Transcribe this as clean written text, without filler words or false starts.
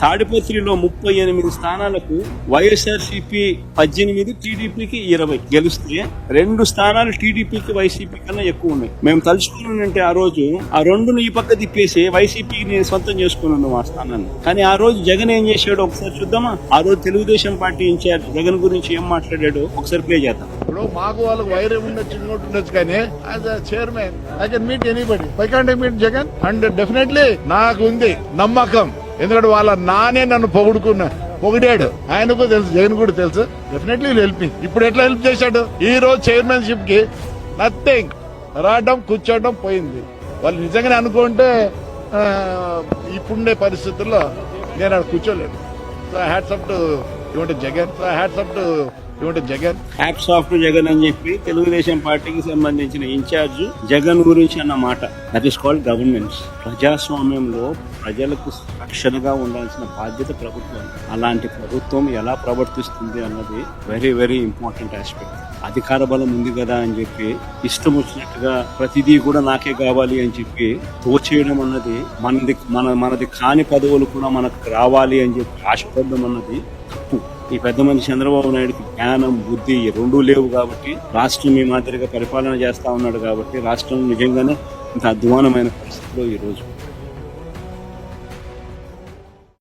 తాడిపత్రిలో 38 స్థానాలకు వైఎస్ఆర్సీపీ 18, టీడీపీకి 20 గెలిస్తే 2 స్థానాలు టీడీపీకి వైసీపీ కన్నా ఎక్కువ ఉన్నాయి. మేము తలుచుకున్నానంటే ఆ రోజు ఆ 2ను ఈ పక్క తిప్పేసి వైసీపీని సొంతం చేసుకున్నాను ఆ స్థానాన్ని. కానీ ఆ రోజు జగన్ ఏం చేశాడో ఒకసారి చూద్దామా. ఆ రోజు తెలుగుదేశం పార్టీ ఇన్ఛార్జ్ జగన్ గురించి ఏం మాట్లాడాడో ఒకసారి ప్లే చేద్దాం. ఇప్పుడు మాకు వాళ్ళకి వైరం ఉండొచ్చు, ఇంకోటి ఉండొచ్చు, కానీ as a chairman I can meet anybody. Why can't I meet Jagan? And definitely నాకు ఉంది నమ్మకం, ఎందుకంటే వాళ్ళ నానే నన్ను పొగిడాడు. ఆయనకు తెలుసు, జగన్ కూడా తెలుసు. Definitely help me. ఇప్పుడు ఎట్లా హెల్ప్ చేశాడు? ఈ రోజు చైర్మన్షిప్ కి నథింగ్, రావడం కూర్చోవడం పోయింది. వాళ్ళు నిజంగానే అనుకుంటే ఇప్పుడుండే పరిస్థితుల్లో నేను అక్కడ కూర్చోలేను. So hats off to Jagan. Hats off to Jagan అని చెప్పి తెలుగుదేశం పార్టీకి సంబంధించిన ఇన్ఛార్జ్ జగన్ గురించి అన్న మాట. That is called governance. ప్రజాస్వామ్యంలో ప్రజలకు రక్షణగా ఉండాల్సిన బాధ్యత ప్రభుత్వం. అలాంటి ప్రభుత్వం ఎలా ప్రవర్తిస్తుంది అన్నది వెరీ వెరీ ఇంపార్టెంట్ ఆస్పెక్ట్. అధికార బలం ఉంది కదా అని చెప్పి ఇష్టం వచ్చినట్టుగా ప్రతిదీ కూడా నాకే కావాలి అని చెప్పి తోచేయడం అన్నది, మనది కాని పదవులు కూడా మనకు రావాలి అని చెప్పి ఆశపడడం అన్నది తప్పు. ఈ పెద్ద మనిషి చంద్రబాబు నాయుడుకి జ్ఞానం, బుద్ధి రెండూ లేవు కాబట్టి రాష్ట్రం ఈ మాదిరిగా పరిపాలన చేస్తా ఉన్నాడు. కాబట్టి రాష్ట్రం నిజంగానే ఇంత అధ్వానమైన పరిస్థితిలో ఈ రోజు